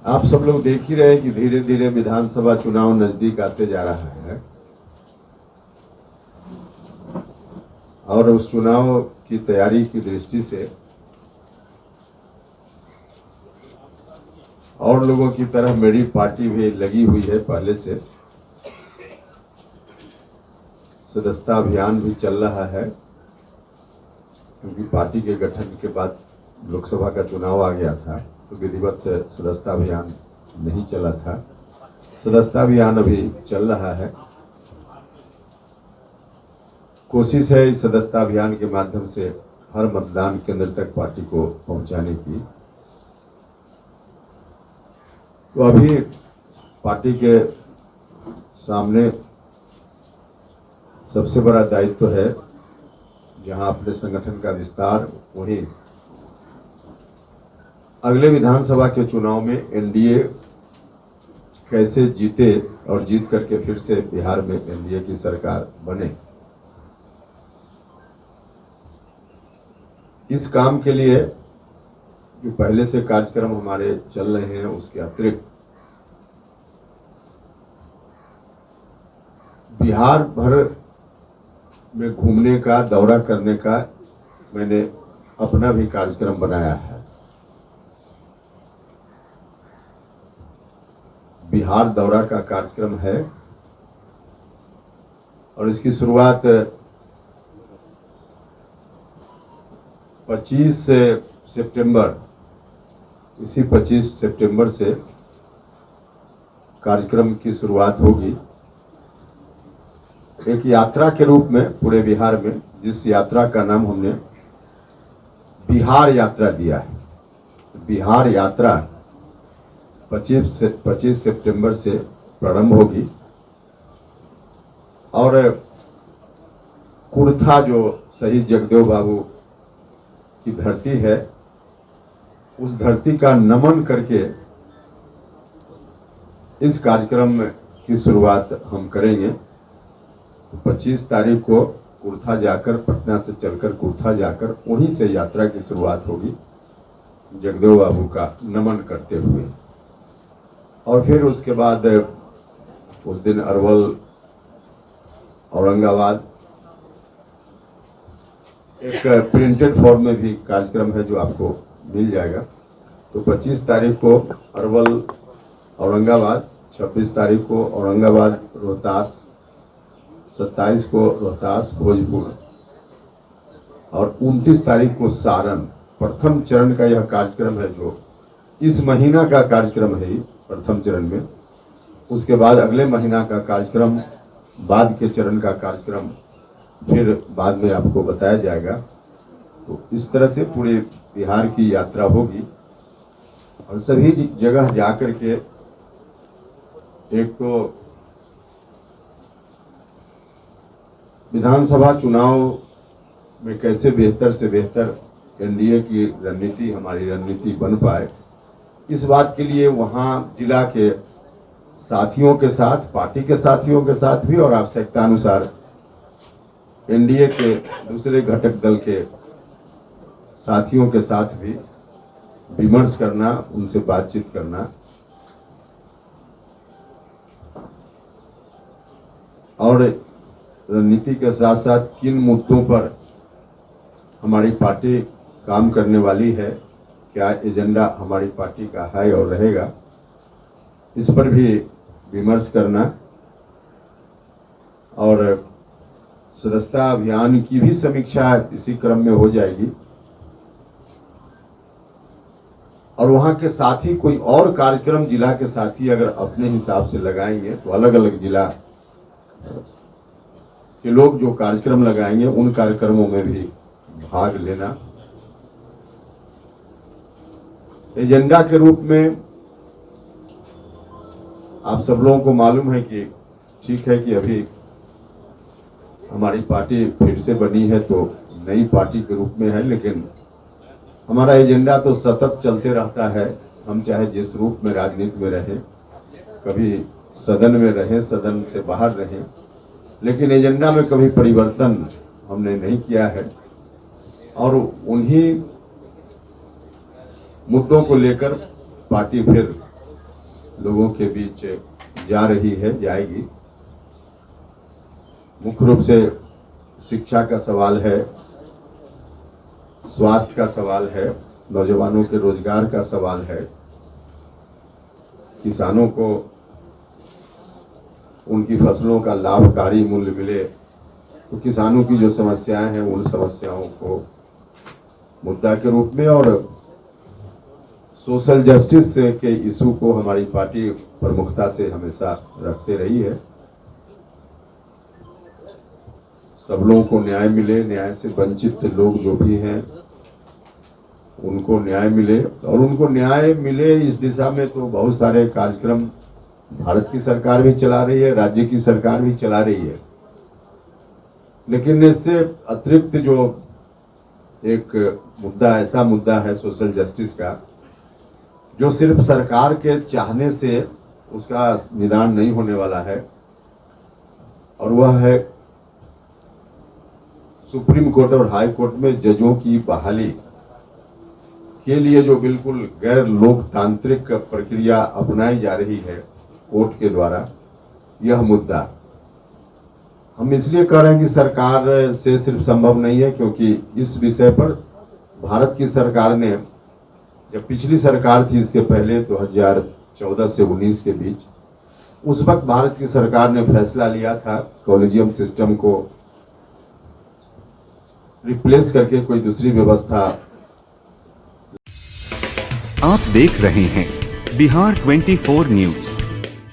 आप सब लोग देख ही रहे हैं कि धीरे धीरे विधानसभा चुनाव नजदीक आते जा रहा है और उस चुनाव की तैयारी की दृष्टि से और लोगों की तरह मेरी पार्टी भी लगी हुई है। पहले से सदस्यता अभियान भी चल रहा है, क्योंकि पार्टी के गठन के बाद लोकसभा का चुनाव आ गया था तो विधिवत सदस्यता अभियान नहीं चला था। सदस्यता अभियान अभी चल रहा है। कोशिश है इस सदस्यता अभियान के माध्यम से हर मतदान केंद्र तक पार्टी को पहुंचाने की। तो अभी पार्टी के सामने सबसे बड़ा दायित्व है, जहां अपने संगठन का विस्तार, वहीं अगले विधानसभा के चुनाव में एनडीए कैसे जीते और जीत करके फिर से बिहार में एनडीए की सरकार बने। इस काम के लिए जो पहले से कार्यक्रम हमारे चल रहे हैं, उसके अतिरिक्त बिहार भर में घूमने का, दौरा करने का मैंने अपना भी कार्यक्रम बनाया है। बिहार दौरा का कार्यक्रम है और इसकी शुरुआत 25 सितंबर, इसी 25 सितंबर से कार्यक्रम की शुरुआत होगी। एक यात्रा के रूप में पूरे बिहार में, जिस यात्रा का नाम हमने बिहार यात्रा दिया है। तो बिहार यात्रा 25 सितंबर से प्रारंभ होगी और कुर्था, जो शहीद जगदेव बाबू की धरती है, उस धरती का नमन करके इस कार्यक्रम की शुरुआत हम करेंगे। तो 25 तारीख को कुर्था जाकर, पटना से चलकर कुर्था जाकर वहीं से यात्रा की शुरुआत होगी, जगदेव बाबू का नमन करते हुए। और फिर उसके बाद उस दिन अरवल, औरंगाबाद, एक प्रिंटेड फॉर्म में भी कार्यक्रम है जो आपको मिल जाएगा। तो 25 तारीख को अरवल, औरंगाबाद, 26 तारीख को औरंगाबाद, रोहतास, 27 को रोहतास, भोजपुर और 29 तारीख को सारण। प्रथम चरण का यह कार्यक्रम है, जो इस महीना का कार्यक्रम है प्रथम चरण में। उसके बाद अगले महीना का कार्यक्रम, बाद के चरण का कार्यक्रम फिर बाद में आपको बताया जाएगा। तो इस तरह से पूरे बिहार की यात्रा होगी और सभी जगह जाकर के एक तो विधानसभा चुनाव में कैसे बेहतर से बेहतर एनडीए की रणनीति, हमारी रणनीति बन पाए, इस बात के लिए वहाँ जिला के साथियों के साथ, पार्टी के साथियों के साथ भी और आवश्यकता अनुसार एनडीए के दूसरे घटक दल के साथियों के साथ भी विमर्श करना, उनसे बातचीत करना और रणनीति के साथ साथ किन मुद्दों पर हमारी पार्टी काम करने वाली है, क्या एजेंडा हमारी पार्टी का है और रहेगा, इस पर भी विमर्श करना। और सदस्यता अभियान की भी समीक्षा इसी क्रम में हो जाएगी। और वहाँ के साथी कोई और कार्यक्रम जिला के साथी अगर अपने हिसाब से लगाएंगे तो अलग अलग जिला के लोग जो कार्यक्रम लगाएंगे उन कार्यक्रमों में भी भाग लेना। एजेंडा के रूप में आप सब लोगों को मालूम है कि ठीक है कि अभी हमारी पार्टी फिर से बनी है तो नई पार्टी के रूप में है, लेकिन हमारा एजेंडा तो सतत चलते रहता है। हम चाहे जिस रूप में राजनीति में रहें, कभी सदन में रहें, सदन से बाहर रहें, लेकिन एजेंडा में कभी परिवर्तन हमने नहीं किया है और उन्हीं मुद्दों को लेकर पार्टी फिर लोगों के बीच जा रही है, जाएगी। मुख्य रूप से शिक्षा का सवाल है, स्वास्थ्य का सवाल है, नौजवानों के रोजगार का सवाल है, किसानों को उनकी फसलों का लाभकारी मूल्य मिले, तो किसानों की जो समस्याएं हैं उन समस्याओं को मुद्दा के रूप में और सोशल जस्टिस के इशू को हमारी पार्टी प्रमुखता से हमेशा रखते रही है। सब लोगों को न्याय मिले, न्याय से वंचित लोग जो भी हैं उनको न्याय मिले, और उनको न्याय मिले इस दिशा में तो बहुत सारे कार्यक्रम भारत की सरकार भी चला रही है, राज्य की सरकार भी चला रही है। लेकिन इससे अतिरिक्त जो एक मुद्दा, ऐसा मुद्दा है सोशल जस्टिस का, जो सिर्फ सरकार के चाहने से उसका निदान नहीं होने वाला है, और वह है सुप्रीम कोर्ट और हाई कोर्ट में जजों की बहाली के लिए जो बिल्कुल गैर लोकतांत्रिक प्रक्रिया अपनाई जा रही है कोर्ट के द्वारा, यह मुद्दा हम इसलिए कह रहे हैं कि सरकार से सिर्फ संभव नहीं है, क्योंकि इस विषय पर भारत की सरकार ने, जब पिछली सरकार थी इसके पहले 2014 से 19 के बीच, उस वक्त भारत की सरकार ने फैसला लिया था कॉलेजियम सिस्टम को रिप्लेस करके कोई दूसरी व्यवस्था। आप देख रहे हैं बिहार 24 न्यूज।